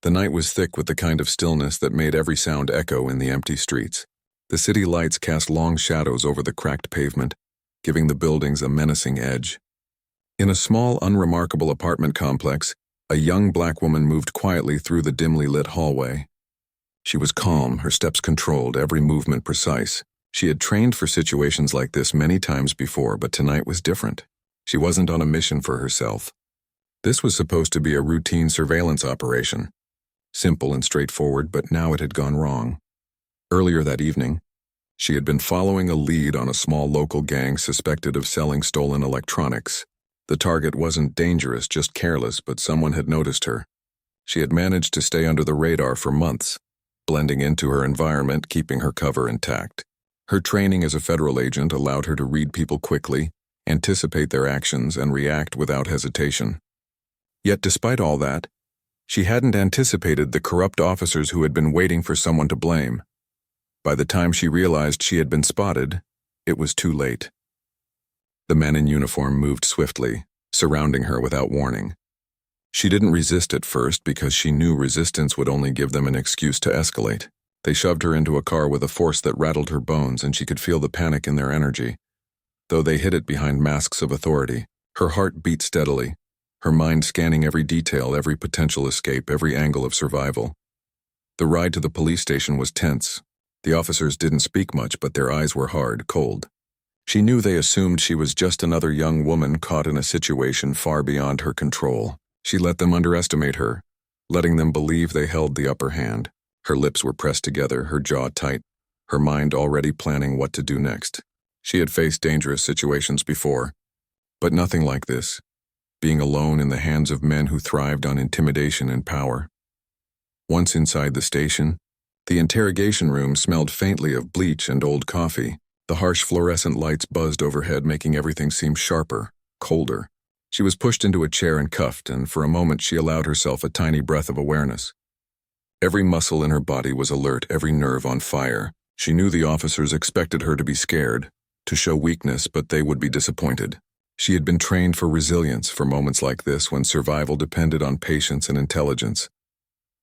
The night was thick with the kind of stillness that made every sound echo in the empty streets. The city lights cast long shadows over the cracked pavement, giving the buildings a menacing edge. In a small, unremarkable apartment complex, a young black woman moved quietly through the dimly lit hallway. She was calm, her steps controlled, every movement precise. She had trained for situations like this many times before, but tonight was different. She wasn't on a mission for herself. This was supposed to be a routine surveillance operation. Simple and straightforward, but now it had gone wrong. Earlier that evening, she had been following a lead on a small local gang suspected of selling stolen electronics. The target wasn't dangerous, just careless, but someone had noticed her. She had managed to stay under the radar for months, blending into her environment, keeping her cover intact. Her training as a federal agent allowed her to read people quickly, anticipate their actions, and react without hesitation. Yet despite all that, she hadn't anticipated the corrupt officers who had been waiting for someone to blame. By the time she realized she had been spotted, it was too late. The men in uniform moved swiftly, surrounding her without warning. She didn't resist at first because she knew resistance would only give them an excuse to escalate. They shoved her into a car with a force that rattled her bones, and she could feel the panic in their energy. Though they hid it behind masks of authority, her heart beat steadily, her mind scanning every detail, every potential escape, every angle of survival. The ride to the police station was tense. The officers didn't speak much, but their eyes were hard, cold. She knew they assumed she was just another young woman caught in a situation far beyond her control. She let them underestimate her, letting them believe they held the upper hand. Her lips were pressed together, her jaw tight, her mind already planning what to do next. She had faced dangerous situations before, but nothing like this, being alone in the hands of men who thrived on intimidation and power. Once inside the station, the interrogation room smelled faintly of bleach and old coffee. The harsh fluorescent lights buzzed overhead, making everything seem sharper, colder. She was pushed into a chair and cuffed, and for a moment she allowed herself a tiny breath of awareness. Every muscle in her body was alert, every nerve on fire. She knew the officers expected her to be scared, to show weakness, but they would be disappointed. She had been trained for resilience, for moments like this when survival depended on patience and intelligence.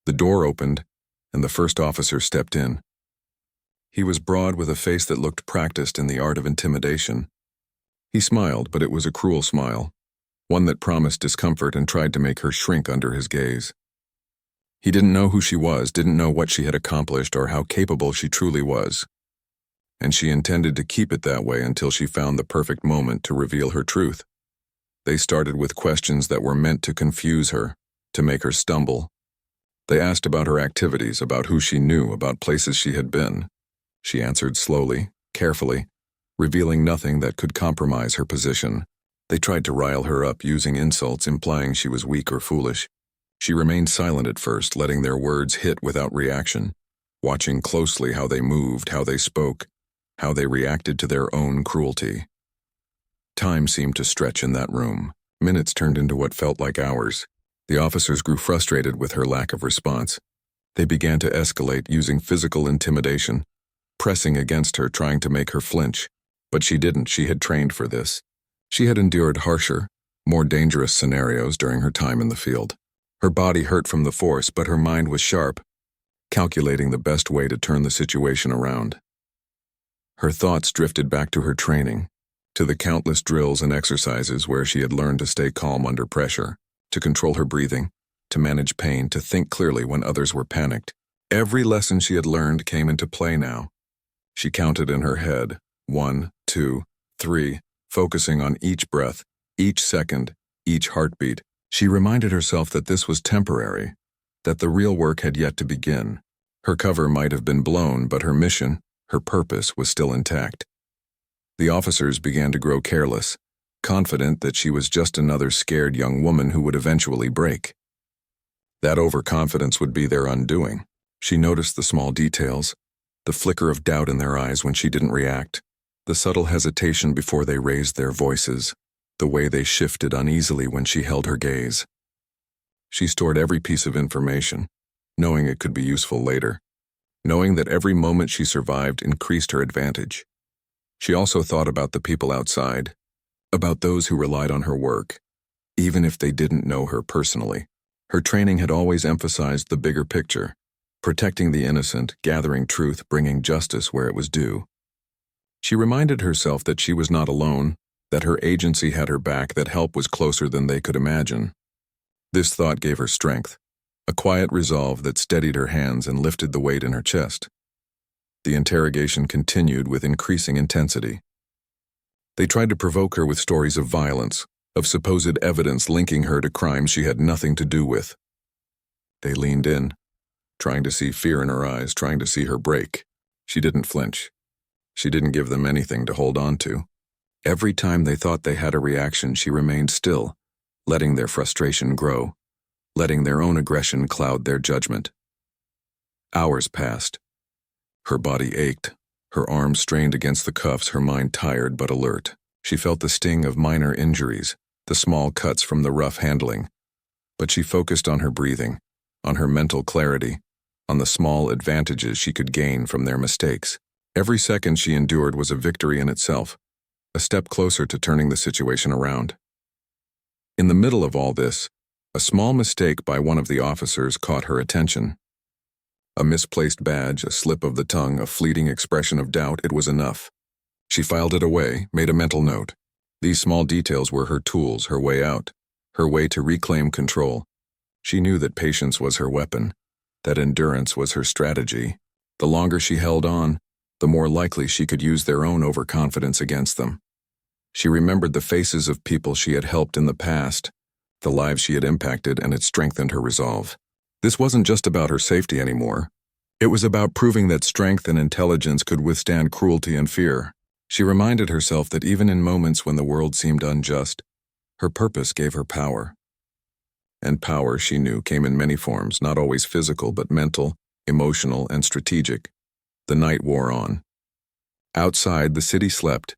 The door opened, and the first officer stepped in. He was broad with a face that looked practiced in the art of intimidation. He smiled, but it was a cruel smile, one that promised discomfort and tried to make her shrink under his gaze. He didn't know who she was, didn't know what she had accomplished or how capable she truly was. And she intended to keep it that way until she found the perfect moment to reveal her truth. They started with questions that were meant to confuse her, to make her stumble. They asked about her activities, about who she knew, about places she had been. She answered slowly, carefully, revealing nothing that could compromise her position. They tried to rile her up, using insults, implying she was weak or foolish. She remained silent at first, letting their words hit without reaction, watching closely how they moved, how they spoke, how they reacted to their own cruelty. Time seemed to stretch in that room. Minutes turned into what felt like hours. The officers grew frustrated with her lack of response. They began to escalate, using physical intimidation, pressing against her, trying to make her flinch. But she didn't. She had trained for this. She had endured harsher, more dangerous scenarios during her time in the field. Her body hurt from the force, but her mind was sharp, calculating the best way to turn the situation around. Her thoughts drifted back to her training, to the countless drills and exercises where she had learned to stay calm under pressure, to control her breathing, to manage pain, to think clearly when others were panicked. Every lesson she had learned came into play now. She counted in her head, 1, 2, 3, focusing on each breath, each second, each heartbeat. She reminded herself that this was temporary, that the real work had yet to begin. Her cover might have been blown, but her mission, her purpose, was still intact. The officers began to grow careless, confident that she was just another scared young woman who would eventually break. That overconfidence would be their undoing. She noticed the small details, the flicker of doubt in their eyes when she didn't react, the subtle hesitation before they raised their voices, the way they shifted uneasily when she held her gaze. She stored every piece of information, knowing it could be useful later, knowing that every moment she survived increased her advantage. She also thought about the people outside, about those who relied on her work, even if they didn't know her personally. Her training had always emphasized the bigger picture, protecting the innocent, gathering truth, bringing justice where it was due. She reminded herself that she was not alone, that her agency had her back, that help was closer than they could imagine. This thought gave her strength, a quiet resolve that steadied her hands and lifted the weight in her chest. The interrogation continued with increasing intensity. They tried to provoke her with stories of violence, of supposed evidence linking her to crimes she had nothing to do with. They leaned in, trying to see fear in her eyes, trying to see her break. She didn't flinch. She didn't give them anything to hold on to. Every time they thought they had a reaction, she remained still, letting their frustration grow, letting their own aggression cloud their judgment. Hours passed. Her body ached, her arms strained against the cuffs, her mind tired but alert. She felt the sting of minor injuries, the small cuts from the rough handling. But she focused on her breathing, on her mental clarity, on the small advantages she could gain from their mistakes. Every second she endured was a victory in itself, a step closer to turning the situation around. In the middle of all this, a small mistake by one of the officers caught her attention. A misplaced badge, a slip of the tongue, a fleeting expression of doubt, it was enough. She filed it away, made a mental note. These small details were her tools, her way out, her way to reclaim control. She knew that patience was her weapon, that endurance was her strategy. The longer she held on, the more likely she could use their own overconfidence against them. She remembered the faces of people she had helped in the past, the lives she had impacted, and it strengthened her resolve. This wasn't just about her safety anymore. It was about proving that strength and intelligence could withstand cruelty and fear. She reminded herself that even in moments when the world seemed unjust, her purpose gave her power. And power, she knew, came in many forms, not always physical, but mental, emotional, and strategic. The night wore on. Outside, the city slept,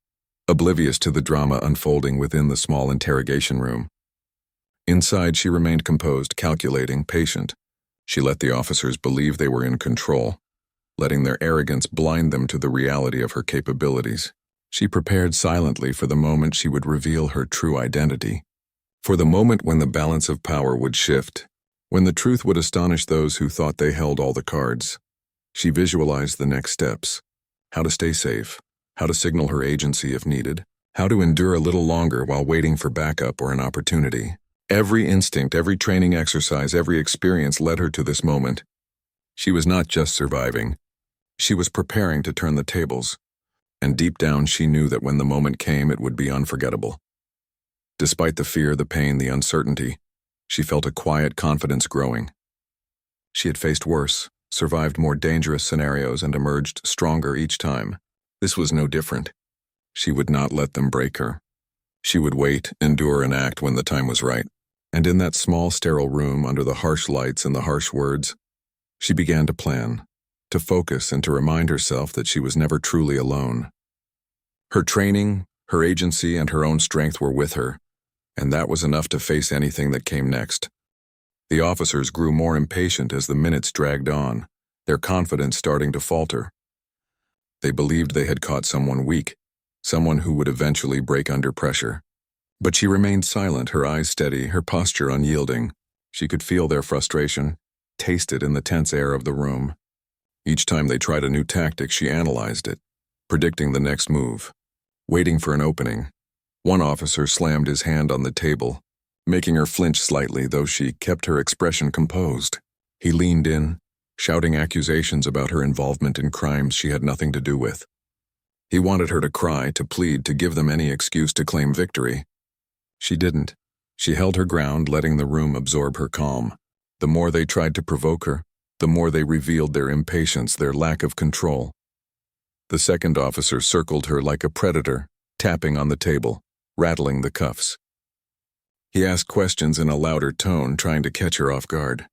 oblivious to the drama unfolding within the small interrogation room. Inside, she remained composed, calculating, patient. She let the officers believe they were in control, letting their arrogance blind them to the reality of her capabilities. She prepared silently for the moment she would reveal her true identity, for the moment when the balance of power would shift, when the truth would astonish those who thought they held all the cards. She visualized the next steps, how to stay safe, how to signal her agency if needed, how to endure a little longer while waiting for backup or an opportunity. Every instinct, every training exercise, every experience led her to this moment. She was not just surviving. She was preparing to turn the tables. And deep down she knew that when the moment came, it would be unforgettable. Despite the fear, the pain, the uncertainty, she felt a quiet confidence growing. She had faced worse, survived more dangerous scenarios, and emerged stronger each time. This was no different. She would not let them break her. She would wait, endure, and act when the time was right. And in that small, sterile room, under the harsh lights and the harsh words, she began to plan, to focus, and to remind herself that she was never truly alone. Her training, her agency, and her own strength were with her, and that was enough to face anything that came next. The officers grew more impatient as the minutes dragged on, their confidence starting to falter. They believed they had caught someone weak, someone who would eventually break under pressure. But she remained silent, her eyes steady, her posture unyielding. She could feel their frustration, taste it in the tense air of the room. Each time they tried a new tactic, she analyzed it, predicting the next move, waiting for an opening. One officer slammed his hand on the table, making her flinch slightly, though she kept her expression composed. He leaned in, shouting accusations about her involvement in crimes she had nothing to do with. He wanted her to cry, to plead, to give them any excuse to claim victory. She didn't. She held her ground, letting the room absorb her calm. The more they tried to provoke her, the more they revealed their impatience, their lack of control. The second officer circled her like a predator, tapping on the table, rattling the cuffs. He asked questions in a louder tone, trying to catch her off guard.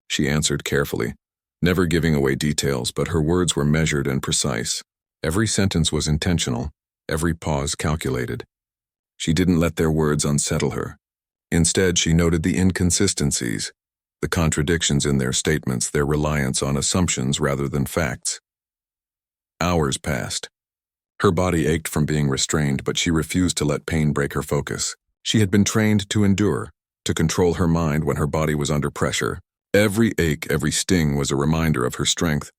She answered carefully, never giving away details, but her words were measured and precise. Every sentence was intentional, every pause calculated. She didn't let their words unsettle her. Instead, she noted the inconsistencies, the contradictions in their statements, their reliance on assumptions rather than facts. Hours passed. Her body ached from being restrained, but she refused to let pain break her focus. She had been trained to endure, to control her mind when her body was under pressure. Every ache, every sting was a reminder of her strength,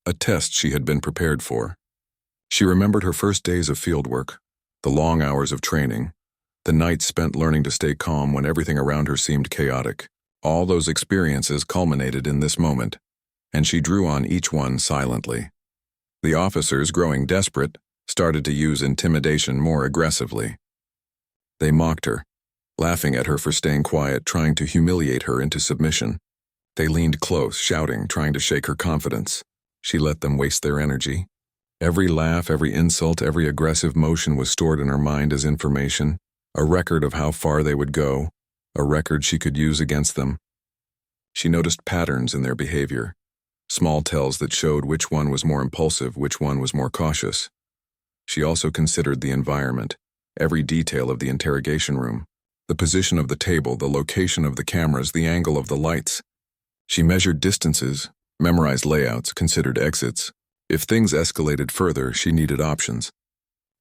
a test she had been prepared for. She remembered her first days of fieldwork, the long hours of training, the nights spent learning to stay calm when everything around her seemed chaotic. All those experiences culminated in this moment, and she drew on each one silently. The officers, growing desperate, started to use intimidation more aggressively. They mocked her, laughing at her for staying quiet, trying to humiliate her into submission. They leaned close, shouting, trying to shake her confidence. She let them waste their energy. Every laugh, every insult, every aggressive motion was stored in her mind as information, a record of how far they would go, a record she could use against them. She noticed patterns in their behavior, small tells that showed which one was more impulsive, which one was more cautious. She also considered the environment, every detail of the interrogation room, the position of the table, the location of the cameras, the angle of the lights. She measured distances, memorized layouts, considered exits. If things escalated further, she needed options.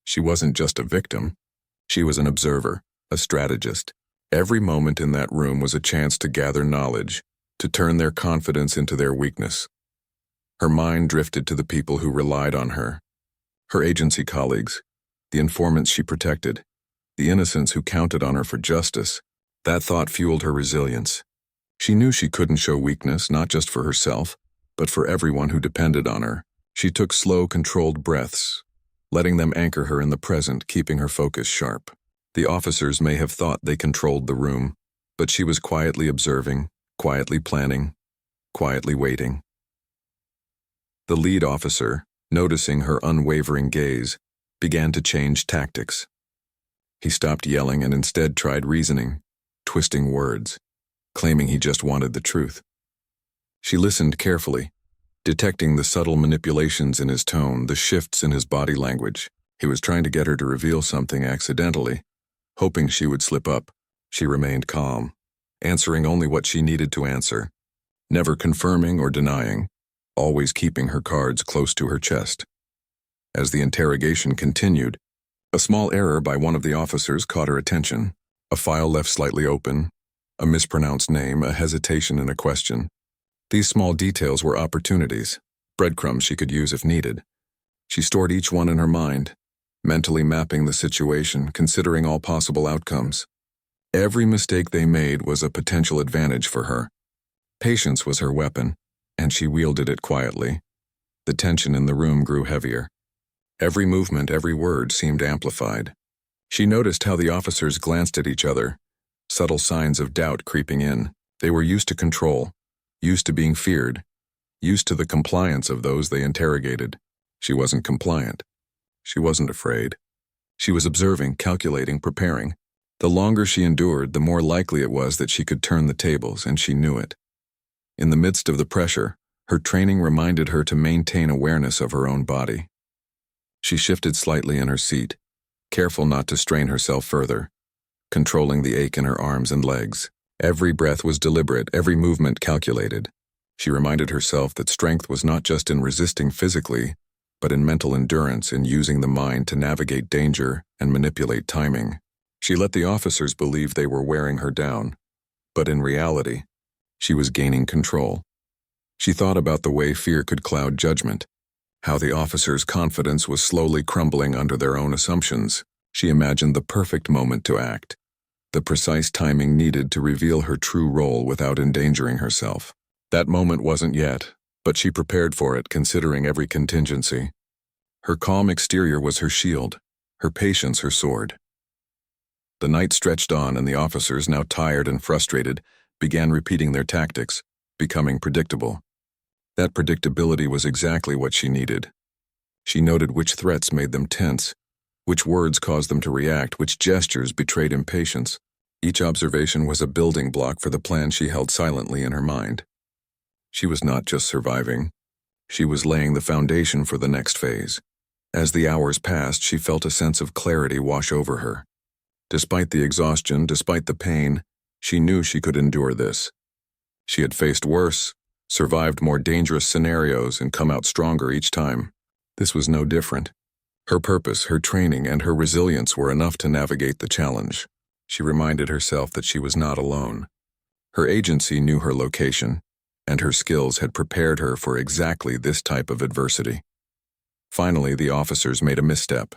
She wasn't just a victim. She was an observer, a strategist. Every moment in that room was a chance to gather knowledge, to turn their confidence into their weakness. Her mind drifted to the people who relied on her, her agency colleagues, the informants she protected, the innocents who counted on her for justice. That thought fueled her resilience. She knew she couldn't show weakness, not just for herself, but for everyone who depended on her. She took slow, controlled breaths, letting them anchor her in the present, keeping her focus sharp. The officers may have thought they controlled the room, but she was quietly observing, quietly planning, quietly waiting. The lead officer, noticing her unwavering gaze, began to change tactics. He stopped yelling and instead tried reasoning, twisting words, claiming he just wanted the truth. She listened carefully, detecting the subtle manipulations in his tone, the shifts in his body language. He was trying to get her to reveal something accidentally, hoping she would slip up. She remained calm, answering only what she needed to answer, never confirming or denying, always keeping her cards close to her chest. As the interrogation continued, a small error by one of the officers caught her attention. A file left slightly open, a mispronounced name, a hesitation in a question. These small details were opportunities, breadcrumbs she could use if needed. She stored each one in her mind, mentally mapping the situation, considering all possible outcomes. Every mistake they made was a potential advantage for her. Patience was her weapon, and she wielded it quietly. The tension in the room grew heavier. Every movement, every word seemed amplified. She noticed how the officers glanced at each other, subtle signs of doubt creeping in. They were used to control, used to being feared, used to the compliance of those they interrogated. She wasn't compliant. She wasn't afraid. She was observing, calculating, preparing. The longer she endured, the more likely it was that she could turn the tables, and she knew it. In the midst of the pressure, her training reminded her to maintain awareness of her own body. She shifted slightly in her seat, careful not to strain herself further, controlling the ache in her arms and legs. Every breath was deliberate, every movement calculated. She reminded herself that strength was not just in resisting physically, but in mental endurance, in using the mind to navigate danger and manipulate timing. She let the officers believe they were wearing her down, but in reality, she was gaining control. She thought about the way fear could cloud judgment, how the officers' confidence was slowly crumbling under their own assumptions. She imagined the perfect moment to act, the precise timing needed to reveal her true role without endangering herself. That moment wasn't yet, but she prepared for it, considering every contingency. Her calm exterior was her shield, her patience her sword. The night stretched on, and the officers, now tired and frustrated, began repeating their tactics, becoming predictable. That predictability was exactly what she needed. She noted which threats made them tense, which words caused them to react, which gestures betrayed impatience. Each observation was a building block for the plan she held silently in her mind. She was not just surviving. She was laying the foundation for the next phase. As the hours passed, she felt a sense of clarity wash over her. Despite the exhaustion, despite the pain, she knew she could endure this. She had faced worse, survived more dangerous scenarios, and come out stronger each time. This was no different. Her purpose, her training, and her resilience were enough to navigate the challenge. She reminded herself that she was not alone. Her agency knew her location, and her skills had prepared her for exactly this type of adversity. Finally, the officers made a misstep.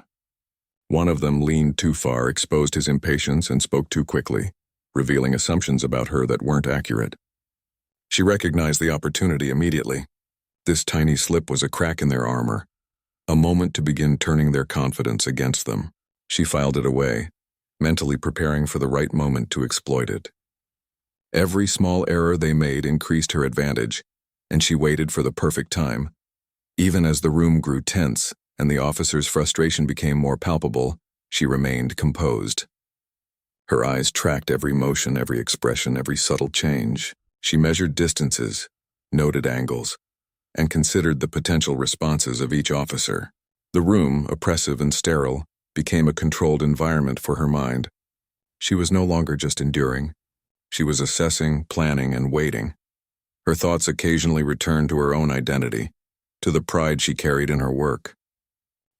One of them leaned too far, exposed his impatience, and spoke too quickly, revealing assumptions about her that weren't accurate. She recognized the opportunity immediately. This tiny slip was a crack in their armor, a moment to begin turning their confidence against them. She filed it away, mentally preparing for the right moment to exploit it. Every small error they made increased her advantage, and she waited for the perfect time. Even as the room grew tense and the officer's frustration became more palpable, she remained composed. Her eyes tracked every motion, every expression, every subtle change. She measured distances, noted angles, and considered the potential responses of each officer. The room, oppressive and sterile, became a controlled environment for her mind. She was no longer just enduring. She was assessing, planning, and waiting. Her thoughts occasionally returned to her own identity, to the pride she carried in her work.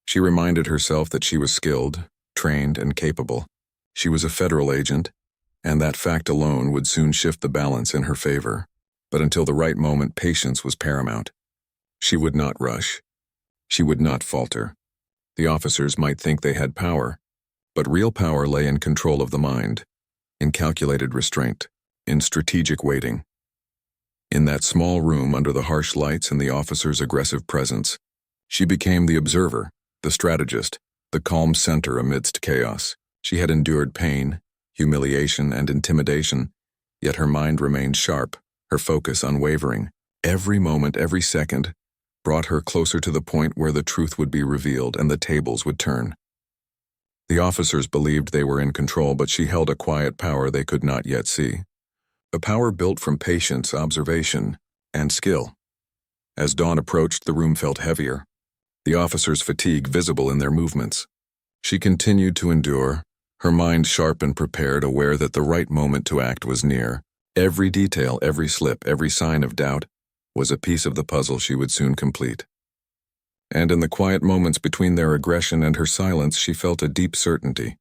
She reminded herself that she was skilled, trained, and capable. She was a federal agent, and that fact alone would soon shift the balance in her favor. But until the right moment, patience was paramount. She would not rush. She would not falter. The officers might think they had power, but real power lay in control of the mind, in calculated restraint, in strategic waiting. In that small room under the harsh lights and the officer's aggressive presence, she became the observer, the strategist, the calm center amidst chaos. She had endured pain, humiliation, and intimidation, yet her mind remained sharp, her focus unwavering. Every moment, every second, brought her closer to the point where the truth would be revealed and the tables would turn. The officers believed they were in control, but she held a quiet power they could not yet see. A power built from patience, observation, and skill. As dawn approached, the room felt heavier, the officers' fatigue visible in their movements. She continued to endure, her mind sharp and prepared, aware that the right moment to act was near. Every detail, every slip, every sign of doubt was a piece of the puzzle she would soon complete. And in the quiet moments between their aggression and her silence, she felt a deep certainty.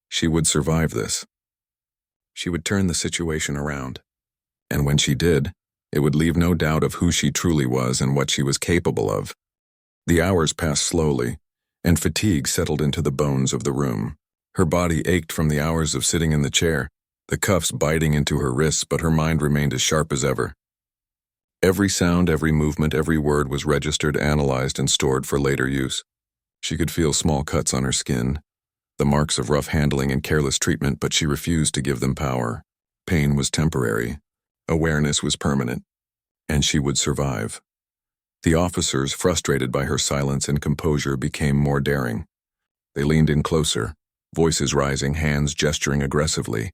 She would survive this. She would turn the situation around. And when she did, it would leave no doubt of who she truly was and what she was capable of. The hours passed slowly, and fatigue settled into the bones of the room. Her body ached from the hours of sitting in the chair, the cuffs biting into her wrists, but her mind remained as sharp as ever. Every sound, every movement, every word was registered, analyzed, and stored for later use. She could feel small cuts on her skin, the marks of rough handling and careless treatment, but she refused to give them power. Pain was temporary, awareness was permanent, and she would survive. The officers, frustrated by her silence and composure, became more daring. They leaned in closer, voices rising, hands gesturing aggressively.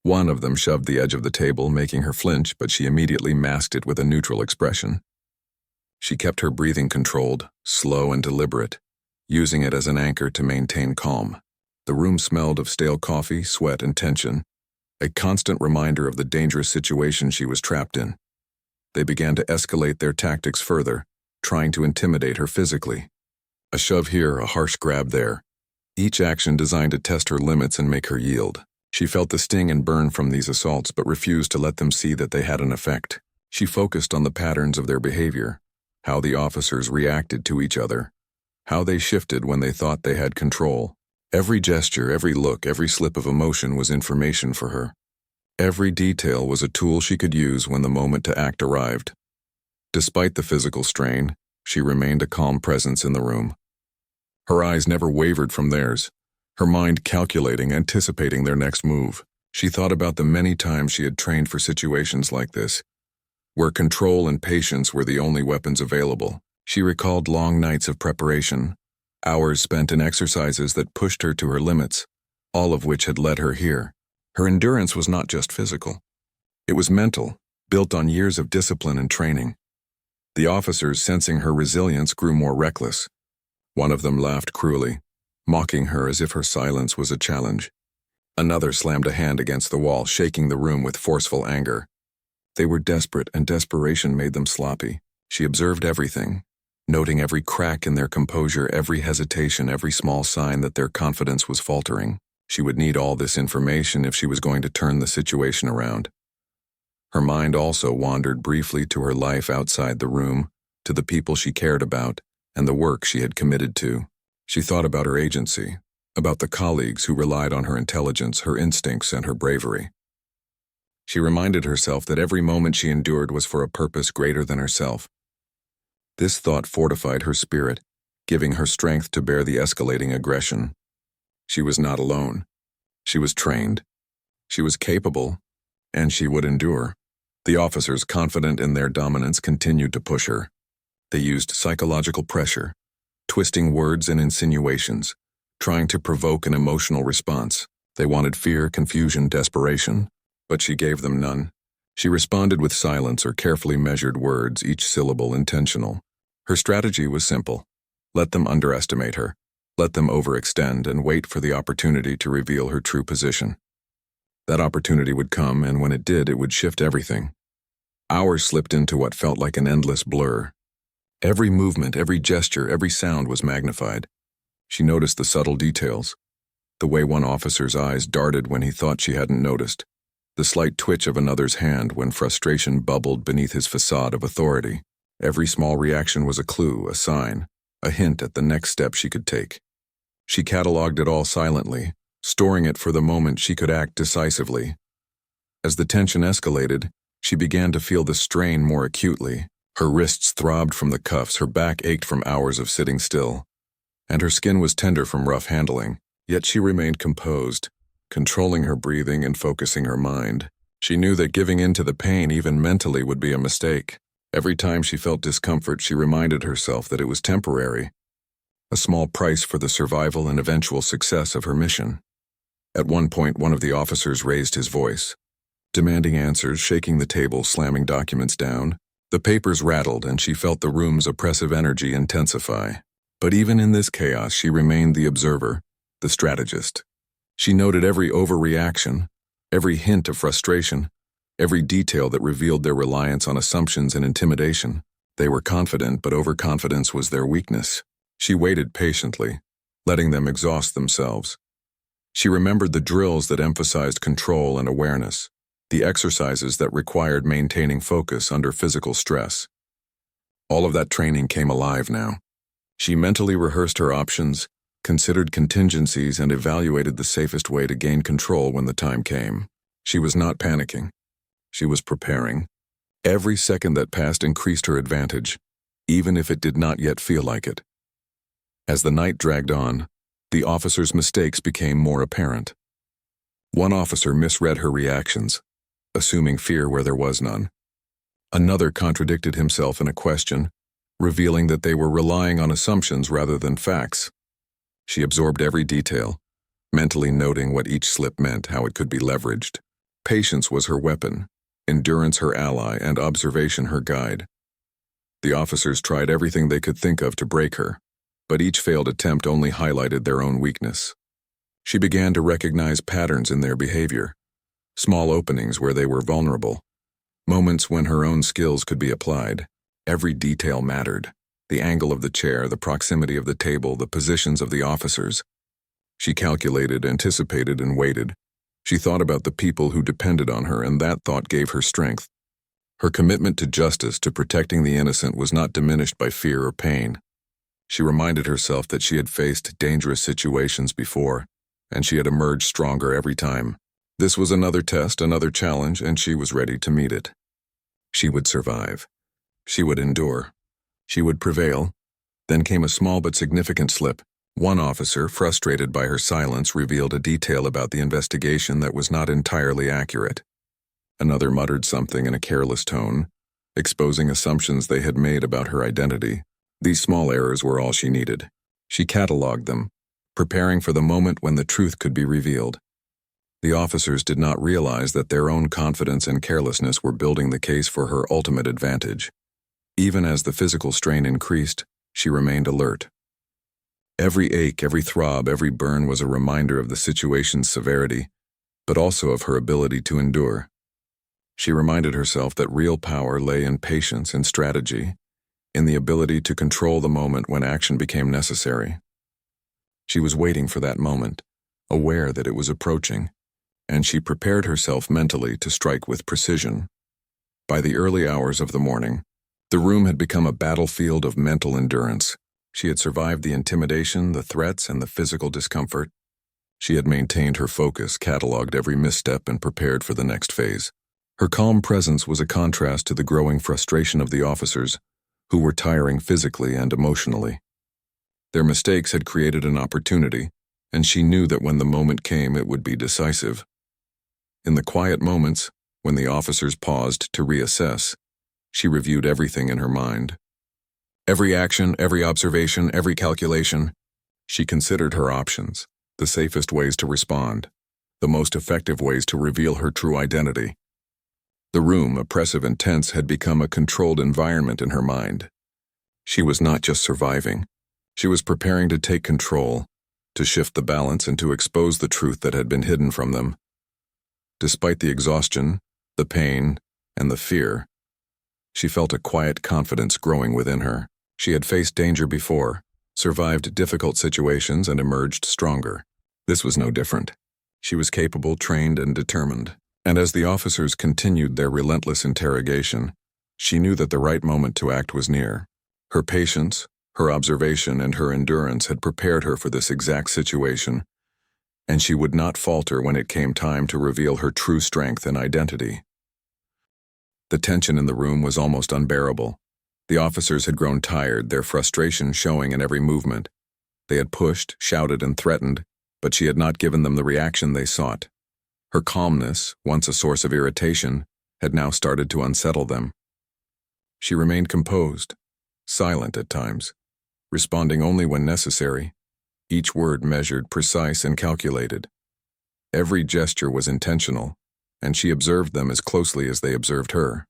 One of them shoved the edge of the table, making her flinch, but she immediately masked it with a neutral expression. She kept her breathing controlled, slow and deliberate, using it as an anchor to maintain calm. The room smelled of stale coffee, sweat, and tension, a constant reminder of the dangerous situation she was trapped in. They began to escalate their tactics further, trying to intimidate her physically. A shove here, a harsh grab there, each action designed to test her limits and make her yield. She felt the sting and burn from these assaults, but refused to let them see that they had an effect. She focused on the patterns of their behavior, how the officers reacted to each other, how they shifted when they thought they had control. Every gesture, every look, every slip of emotion was information for her. Every detail was a tool she could use when the moment to act arrived. Despite the physical strain, she remained a calm presence in the room. Her eyes never wavered from theirs, her mind calculating, anticipating their next move. She thought about the many times she had trained for situations like this, where control and patience were the only weapons available. She recalled long nights of preparation, hours spent in exercises that pushed her to her limits, all of which had led her here. Her endurance was not just physical. It was mental, built on years of discipline and training. The officers, sensing her resilience, grew more reckless. One of them laughed cruelly, mocking her as if her silence was a challenge. Another slammed a hand against the wall, shaking the room with forceful anger. They were desperate, and desperation made them sloppy. She observed everything, noting every crack in their composure, every hesitation, every small sign that their confidence was faltering. She would need all this information if she was going to turn the situation around. Her mind also wandered briefly to her life outside the room, to the people she cared about, and the work she had committed to. She thought about her agency, about the colleagues who relied on her intelligence, her instincts, and her bravery. She reminded herself that every moment she endured was for a purpose greater than herself. This thought fortified her spirit, giving her strength to bear the escalating aggression. She was not alone. She was trained. She was capable, and she would endure. The officers, confident in their dominance, continued to push her. They used psychological pressure, twisting words and insinuations, trying to provoke an emotional response. They wanted fear, confusion, desperation, but she gave them none. She responded with silence or carefully measured words, each syllable intentional. Her strategy was simple. Let them underestimate her. Let them overextend and wait for the opportunity to reveal her true position. That opportunity would come, and when it did, it would shift everything. Hours slipped into what felt like an endless blur. Every movement, every gesture, every sound was magnified. She noticed the subtle details. The way one officer's eyes darted when he thought she hadn't noticed. The slight twitch of another's hand when frustration bubbled beneath his facade of authority. Every small reaction was a clue, a sign, a hint at the next step she could take. She cataloged it all silently, storing it for the moment she could act decisively. As the tension escalated, she began to feel the strain more acutely. Her wrists throbbed from the cuffs, her back ached from hours of sitting still, and her skin was tender from rough handling. Yet she remained composed, controlling her breathing and focusing her mind. She knew that giving in to the pain, even mentally, would be a mistake. Every time she felt discomfort, she reminded herself that it was temporary, a small price for the survival and eventual success of her mission. At one point, one of the officers raised his voice, demanding answers, shaking the table, slamming documents down. The papers rattled, and she felt the room's oppressive energy intensify. But even in this chaos, she remained the observer, the strategist. She noted every overreaction, every hint of frustration, every detail that revealed their reliance on assumptions and intimidation. They were confident, but overconfidence was their weakness. She waited patiently, letting them exhaust themselves. She remembered the drills that emphasized control and awareness, the exercises that required maintaining focus under physical stress. All of that training came alive now. She mentally rehearsed her options, considered contingencies, and evaluated the safest way to gain control when the time came. She was not panicking. She was preparing. Every second that passed increased her advantage, even if it did not yet feel like it. As the night dragged on, the officer's mistakes became more apparent. One officer misread her reactions, assuming fear where there was none. Another contradicted himself in a question, revealing that they were relying on assumptions rather than facts. She absorbed every detail, mentally noting what each slip meant, how it could be leveraged. Patience was her weapon, endurance her ally, and observation her guide. The officers tried everything they could think of to break her, but each failed attempt only highlighted their own weakness. She began to recognize patterns in their behavior, small openings where they were vulnerable, moments when her own skills could be applied. Every detail mattered. The angle of the chair, the proximity of the table, the positions of the officers. She calculated, anticipated, and waited. She thought about the people who depended on her, and that thought gave her strength. Her commitment to justice, to protecting the innocent, was not diminished by fear or pain. She reminded herself that she had faced dangerous situations before, and she had emerged stronger every time. This was another test, another challenge, and she was ready to meet it. She would survive. She would endure. She would prevail. Then came a small but significant slip. One officer, frustrated by her silence, revealed a detail about the investigation that was not entirely accurate. Another muttered something in a careless tone, exposing assumptions they had made about her identity. These small errors were all she needed. She cataloged them, preparing for the moment when the truth could be revealed. The officers did not realize that their own confidence and carelessness were building the case for her ultimate advantage. Even as the physical strain increased, she remained alert. Every ache, every throb, every burn was a reminder of the situation's severity, but also of her ability to endure. She reminded herself that real power lay in patience and strategy, in the ability to control the moment when action became necessary. She was waiting for that moment, aware that it was approaching, and she prepared herself mentally to strike with precision. By the early hours of the morning, the room had become a battlefield of mental endurance. She had survived the intimidation, the threats, and the physical discomfort. She had maintained her focus, cataloged every misstep, and prepared for the next phase. Her calm presence was a contrast to the growing frustration of the officers, who were tiring physically and emotionally. Their mistakes had created an opportunity, and she knew that when the moment came, it would be decisive. In the quiet moments, when the officers paused to reassess, she reviewed everything in her mind. Every action, every observation, every calculation. She considered her options, the safest ways to respond, the most effective ways to reveal her true identity. The room, oppressive and tense, had become a controlled environment in her mind. She was not just surviving. She was preparing to take control, to shift the balance and to expose the truth that had been hidden from them. Despite the exhaustion, the pain, and the fear, she felt a quiet confidence growing within her. She had faced danger before, survived difficult situations, and emerged stronger. This was no different. She was capable, trained, and determined. And as the officers continued their relentless interrogation, she knew that the right moment to act was near. Her patience, her observation, and her endurance had prepared her for this exact situation, and she would not falter when it came time to reveal her true strength and identity. The tension in the room was almost unbearable. The officers had grown tired, their frustration showing in every movement. They had pushed, shouted, and threatened, but she had not given them the reaction they sought. Her calmness, once a source of irritation, had now started to unsettle them. She remained composed, silent at times, responding only when necessary, each word measured, precise, and calculated. Every gesture was intentional, and she observed them as closely as they observed her.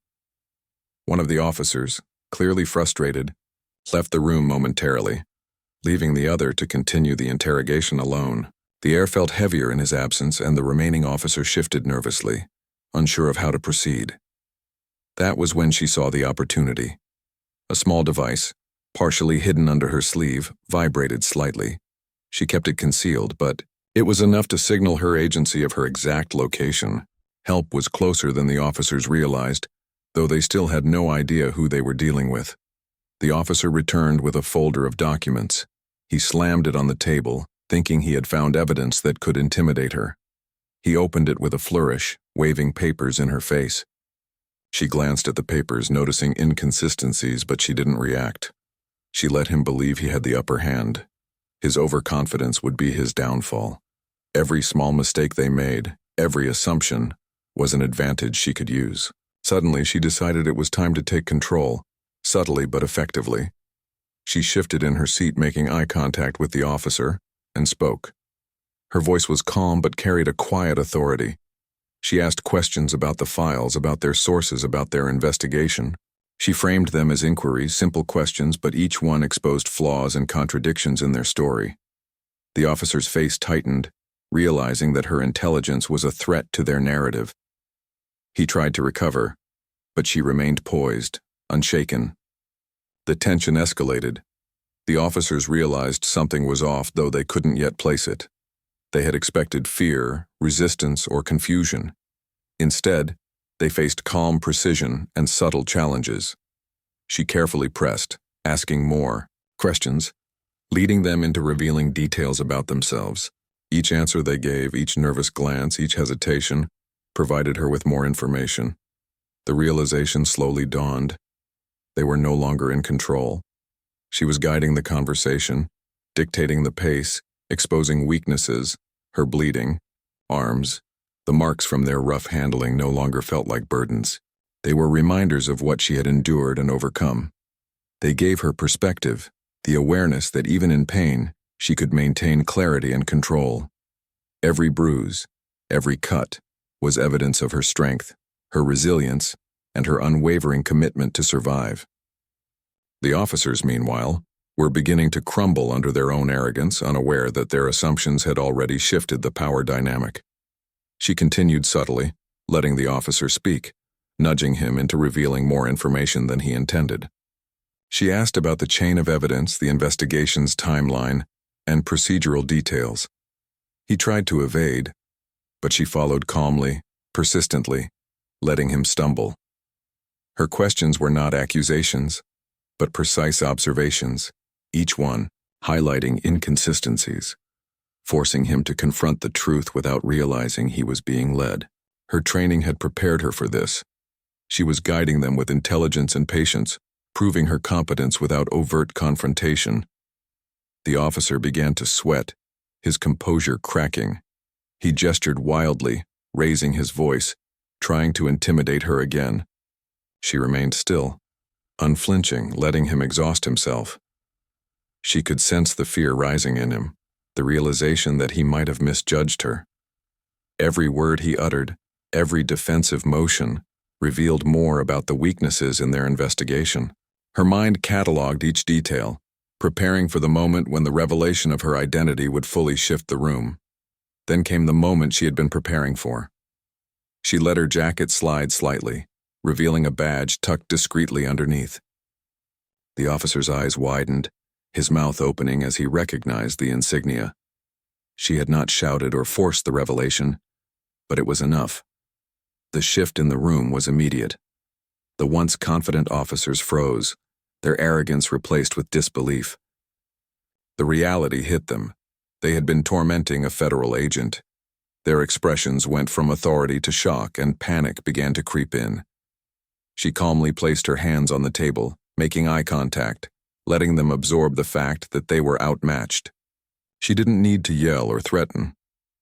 One of the officers, clearly frustrated, left the room momentarily, leaving the other to continue the interrogation alone. The air felt heavier in his absence, and the remaining officer shifted nervously, unsure of how to proceed. That was when she saw the opportunity. A small device, partially hidden under her sleeve, vibrated slightly. She kept it concealed, but it was enough to signal her agency of her exact location. Help was closer than the officers realized, though they still had no idea who they were dealing with. The officer returned with a folder of documents. He slammed it on the table, thinking he had found evidence that could intimidate her. He opened it with a flourish, waving papers in her face. She glanced at the papers, noticing inconsistencies, but she didn't react. She let him believe he had the upper hand. His overconfidence would be his downfall. Every small mistake they made, every assumption, was an advantage she could use. Suddenly, she decided it was time to take control, subtly but effectively. She shifted in her seat, making eye contact with the officer, and spoke. Her voice was calm but carried a quiet authority. She asked questions about the files, about their sources, about their investigation. She framed them as inquiries, simple questions, but each one exposed flaws and contradictions in their story. The officer's face tightened, realizing that her intelligence was a threat to their narrative. He tried to recover, but she remained poised, unshaken. The tension escalated. The officers realized something was off, though they couldn't yet place it. They had expected fear, resistance, or confusion. Instead, they faced calm precision and subtle challenges. She carefully pressed, asking more questions, leading them into revealing details about themselves. Each answer they gave, each nervous glance, each hesitation, provided her with more information. The realization slowly dawned. They were no longer in control. She was guiding the conversation, dictating the pace, exposing weaknesses, her bleeding arms. The marks from their rough handling no longer felt like burdens. They were reminders of what she had endured and overcome. They gave her perspective, the awareness that even in pain, she could maintain clarity and control. Every bruise, every cut, was evidence of her strength, her resilience, and her unwavering commitment to survive. The officers, meanwhile, were beginning to crumble under their own arrogance, unaware that their assumptions had already shifted the power dynamic. She continued subtly, letting the officer speak, nudging him into revealing more information than he intended. She asked about the chain of evidence, the investigation's timeline, and procedural details. He tried to evade, but she followed calmly, persistently, letting him stumble. Her questions were not accusations, but precise observations, each one highlighting inconsistencies, forcing him to confront the truth without realizing he was being led. Her training had prepared her for this. She was guiding them with intelligence and patience, proving her competence without overt confrontation. The officer began to sweat, his composure cracking. He gestured wildly, raising his voice, trying to intimidate her again. She remained still, unflinching, letting him exhaust himself. She could sense the fear rising in him, the realization that he might have misjudged her. Every word he uttered, every defensive motion, revealed more about the weaknesses in their investigation. Her mind cataloged each detail, preparing for the moment when the revelation of her identity would fully shift the room. Then came the moment she had been preparing for. She let her jacket slide slightly, revealing a badge tucked discreetly underneath. The officer's eyes widened, his mouth opening as he recognized the insignia. She had not shouted or forced the revelation, but it was enough. The shift in the room was immediate. The once confident officers froze, their arrogance replaced with disbelief. The reality hit them. They had been tormenting a federal agent. Their expressions went from authority to shock, and panic began to creep in. She calmly placed her hands on the table, making eye contact, letting them absorb the fact that they were outmatched. She didn't need to yell or threaten.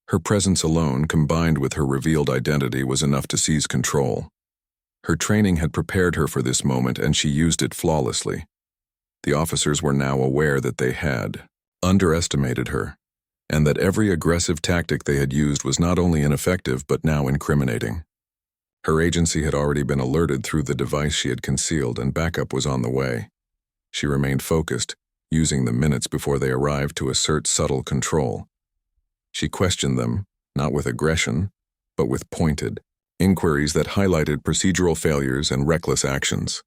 Her presence alone, combined with her revealed identity, was enough to seize control. Her training had prepared her for this moment, and she used it flawlessly. The officers were now aware that they had underestimated her, and that every aggressive tactic they had used was not only ineffective but now incriminating. Her agency had already been alerted through the device she had concealed, and backup was on the way. She remained focused, using the minutes before they arrived to assert subtle control. She questioned them, not with aggression, but with pointed inquiries that highlighted procedural failures and reckless actions.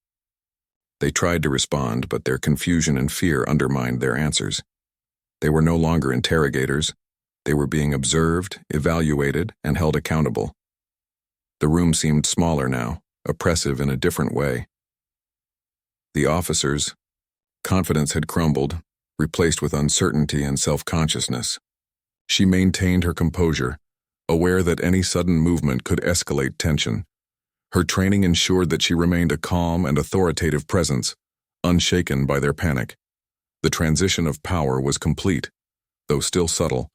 They tried to respond, but their confusion and fear undermined their answers. They were no longer interrogators. They were being observed, evaluated, and held accountable. The room seemed smaller now, oppressive in a different way. The officers' confidence had crumbled, replaced with uncertainty and self-consciousness. She maintained her composure, aware that any sudden movement could escalate tension. Her training ensured that she remained a calm and authoritative presence, unshaken by their panic. The transition of power was complete, though still subtle,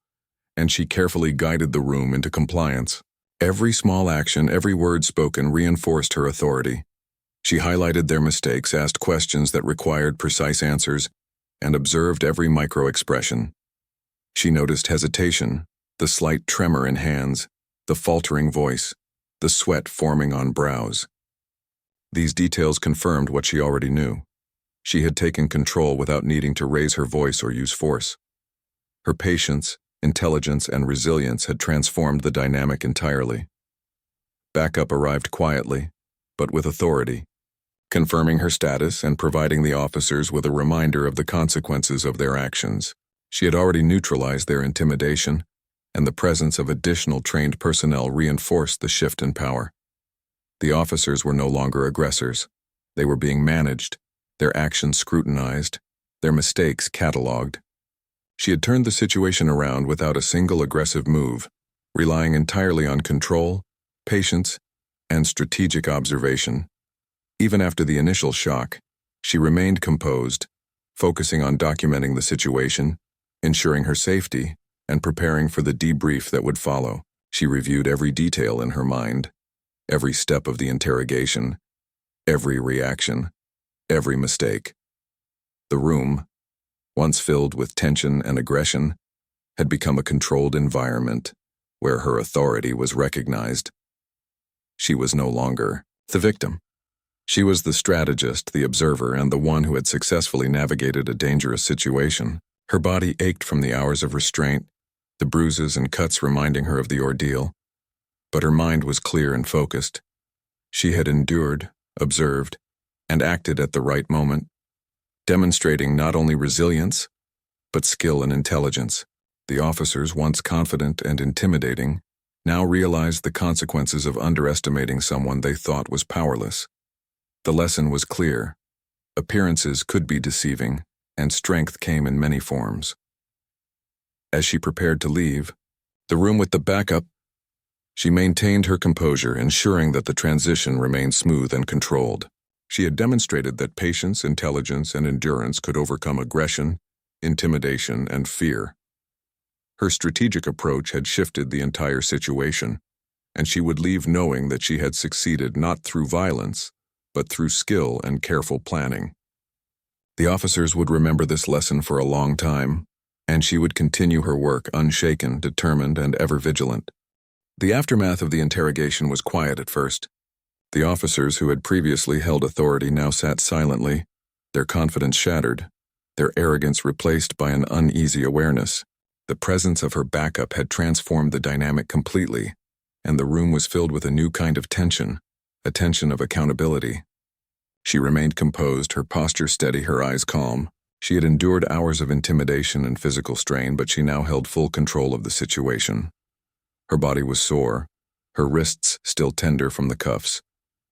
and she carefully guided the room into compliance. Every small action, every word spoken reinforced her authority. She highlighted their mistakes, asked questions that required precise answers, and observed every micro-expression. She noticed hesitation, the slight tremor in hands, the faltering voice, the sweat forming on brows. These details confirmed what she already knew. She had taken control without needing to raise her voice or use force. Her patience, intelligence, and resilience had transformed the dynamic entirely. Backup arrived quietly, but with authority, confirming her status and providing the officers with a reminder of the consequences of their actions. She had already neutralized their intimidation, and the presence of additional trained personnel reinforced the shift in power. The officers were no longer aggressors. They were being managed, their actions scrutinized, their mistakes cataloged. She had turned the situation around without a single aggressive move, relying entirely on control, patience, and strategic observation. Even after the initial shock, she remained composed, focusing on documenting the situation, ensuring her safety, and preparing for the debrief that would follow. She reviewed every detail in her mind, every step of the interrogation, every reaction, every mistake. The room, once filled with tension and aggression, had become a controlled environment where her authority was recognized. She was no longer the victim. She was the strategist, the observer, and the one who had successfully navigated a dangerous situation. Her body ached from the hours of restraint, the bruises and cuts reminding her of the ordeal, but her mind was clear and focused. She had endured, observed, and acted at the right moment, demonstrating not only resilience, but skill and intelligence. The officers, once confident and intimidating, now realized the consequences of underestimating someone they thought was powerless. The lesson was clear. Appearances could be deceiving, and strength came in many forms. As she prepared to leave the room with the backup, she maintained her composure, ensuring that the transition remained smooth and controlled. She had demonstrated that patience, intelligence, and endurance could overcome aggression, intimidation, and fear. Her strategic approach had shifted the entire situation, and she would leave knowing that she had succeeded not through violence, but through skill and careful planning. The officers would remember this lesson for a long time, and she would continue her work unshaken, determined, and ever vigilant. The aftermath of the interrogation was quiet at first. The officers who had previously held authority now sat silently, their confidence shattered, their arrogance replaced by an uneasy awareness. The presence of her backup had transformed the dynamic completely, and the room was filled with a new kind of tension, a tension of accountability. She remained composed, her posture steady, her eyes calm. She had endured hours of intimidation and physical strain, but she now held full control of the situation. Her body was sore, her wrists still tender from the cuffs,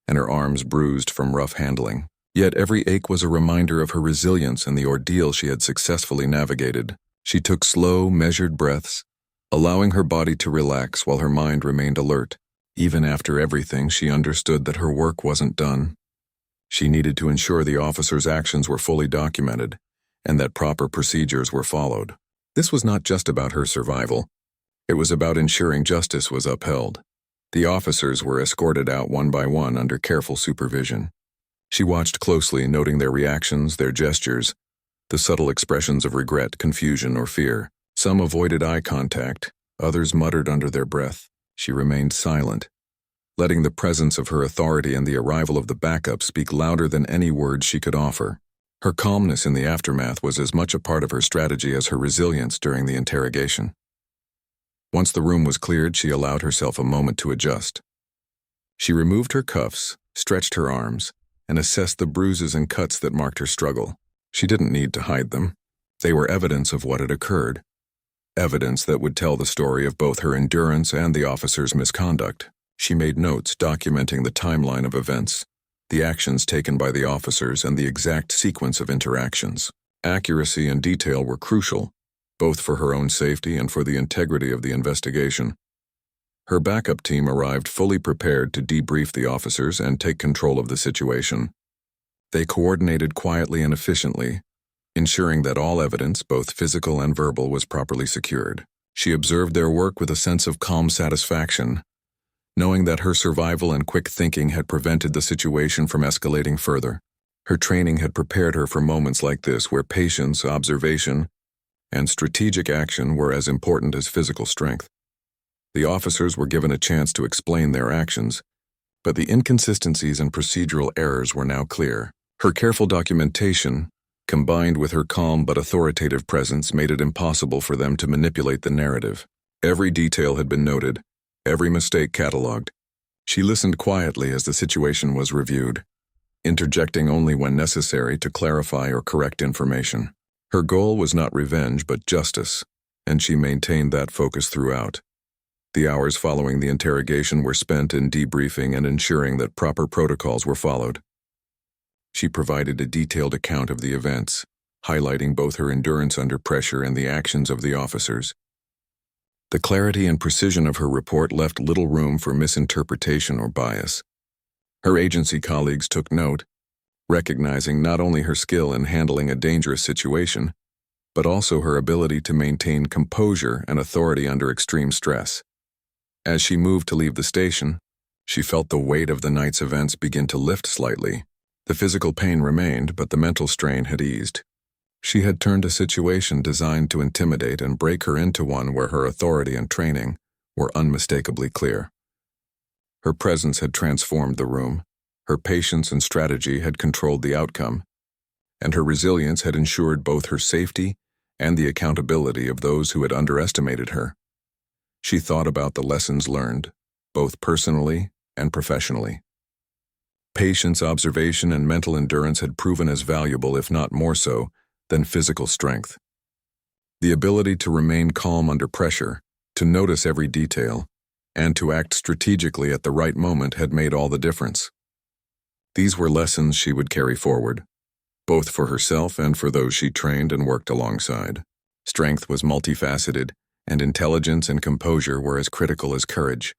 and her arms bruised from rough handling. Yet every ache was a reminder of her resilience and the ordeal she had successfully navigated. She took slow, measured breaths, allowing her body to relax while her mind remained alert. Even after everything, she understood that her work wasn't done. She needed to ensure the officers' actions were fully documented and that proper procedures were followed. This was not just about her survival. It was about ensuring justice was upheld. The officers were escorted out one by one under careful supervision. She watched closely, noting their reactions, their gestures, the subtle expressions of regret, confusion, or fear. Some avoided eye contact, others muttered under their breath. She remained silent, letting the presence of her authority and the arrival of the backup speak louder than any words she could offer. Her calmness in the aftermath was as much a part of her strategy as her resilience during the interrogation. Once the room was cleared, she allowed herself a moment to adjust. She removed her cuffs, stretched her arms, and assessed the bruises and cuts that marked her struggle. She didn't need to hide them. They were evidence of what had occurred. Evidence that would tell the story of both her endurance and the officer's misconduct. She made notes documenting the timeline of events, the actions taken by the officers, and the exact sequence of interactions. Accuracy and detail were crucial, both for her own safety and for the integrity of the investigation. Her backup team arrived fully prepared to debrief the officers and take control of the situation. They coordinated quietly and efficiently, ensuring that all evidence, both physical and verbal, was properly secured. She observed their work with a sense of calm satisfaction, knowing that her survival and quick thinking had prevented the situation from escalating further. Her training had prepared her for moments like this, where patience, observation, and strategic action were as important as physical strength. The officers were given a chance to explain their actions, but the inconsistencies and procedural errors were now clear. Her careful documentation, combined with her calm but authoritative presence, made it impossible for them to manipulate the narrative. Every detail had been noted, every mistake cataloged. She listened quietly as the situation was reviewed, interjecting only when necessary to clarify or correct information. Her goal was not revenge but justice, and she maintained that focus throughout. The hours following the interrogation were spent in debriefing and ensuring that proper protocols were followed. She provided a detailed account of the events, highlighting both her endurance under pressure and the actions of the officers. The clarity and precision of her report left little room for misinterpretation or bias. Her agency colleagues took note, recognizing not only her skill in handling a dangerous situation, but also her ability to maintain composure and authority under extreme stress. As she moved to leave the station, she felt the weight of the night's events begin to lift slightly. The physical pain remained, but the mental strain had eased. She had turned a situation designed to intimidate and break her into one where her authority and training were unmistakably clear. Her presence had transformed the room, her patience and strategy had controlled the outcome, and her resilience had ensured both her safety and the accountability of those who had underestimated her. She thought about the lessons learned, both personally and professionally. Patience, observation, and mental endurance had proven as valuable, if not more so, than physical strength. The ability to remain calm under pressure, to notice every detail, and to act strategically at the right moment had made all the difference. These were lessons she would carry forward, both for herself and for those she trained and worked alongside. Strength was multifaceted, and intelligence and composure were as critical as courage.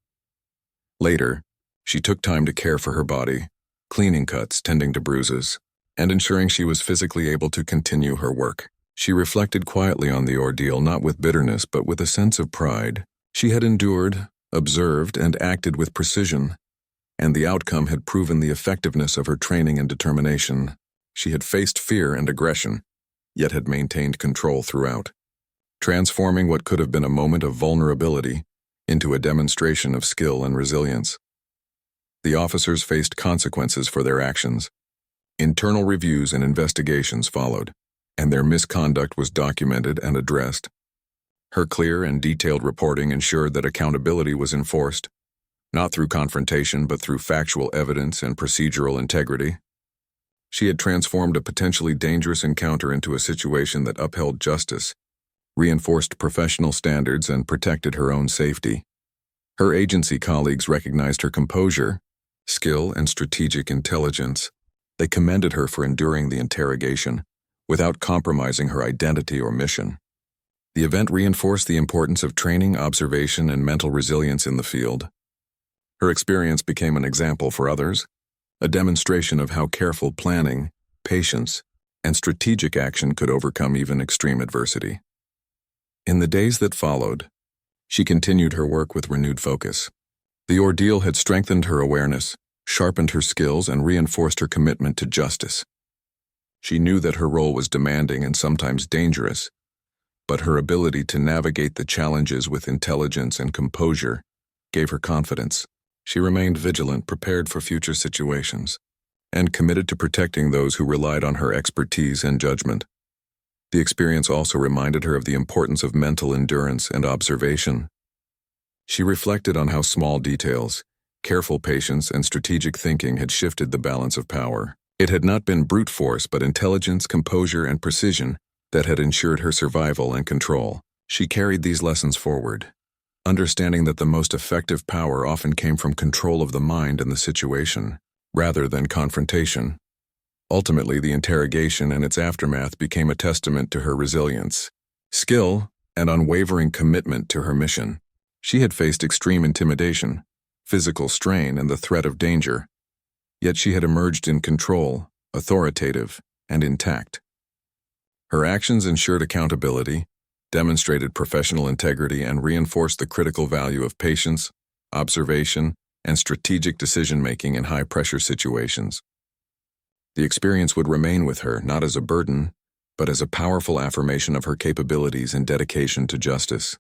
Later, she took time to care for her body, cleaning cuts, tending to bruises, and ensuring she was physically able to continue her work. She reflected quietly on the ordeal, not with bitterness but with a sense of pride. She had endured, observed, and acted with precision, and the outcome had proven the effectiveness of her training and determination. She had faced fear and aggression, yet had maintained control throughout, transforming what could have been a moment of vulnerability into a demonstration of skill and resilience. The officers faced consequences for their actions. Internal reviews and investigations followed, and their misconduct was documented and addressed. Her clear and detailed reporting ensured that accountability was enforced, not through confrontation but through factual evidence and procedural integrity. She had transformed a potentially dangerous encounter into a situation that upheld justice, reinforced professional standards, and protected her own safety. Her agency colleagues recognized her composure, skill, and strategic intelligence. They commended her for enduring the interrogation without compromising her identity or mission. The event reinforced the importance of training, observation, and mental resilience in the field. Her experience became an example for others, a demonstration of how careful planning, patience, and strategic action could overcome even extreme adversity. In the days that followed, she continued her work with renewed focus. The ordeal had strengthened her awareness, sharpened her skills, and reinforced her commitment to justice. She knew that her role was demanding and sometimes dangerous, but her ability to navigate the challenges with intelligence and composure gave her confidence. She remained vigilant, prepared for future situations, and committed to protecting those who relied on her expertise and judgment. The experience also reminded her of the importance of mental endurance and observation. She reflected on how small details, careful patience, and strategic thinking had shifted the balance of power. It had not been brute force but intelligence, composure, and precision that had ensured her survival and control. She carried these lessons forward, understanding that the most effective power often came from control of the mind and the situation, rather than confrontation. Ultimately, the interrogation and its aftermath became a testament to her resilience, skill, and unwavering commitment to her mission. She had faced extreme intimidation, physical strain, and the threat of danger, yet she had emerged in control, authoritative, and intact. Her actions ensured accountability, demonstrated professional integrity, and reinforced the critical value of patience, observation, and strategic decision-making in high-pressure situations. The experience would remain with her, not as a burden, but as a powerful affirmation of her capabilities and dedication to justice.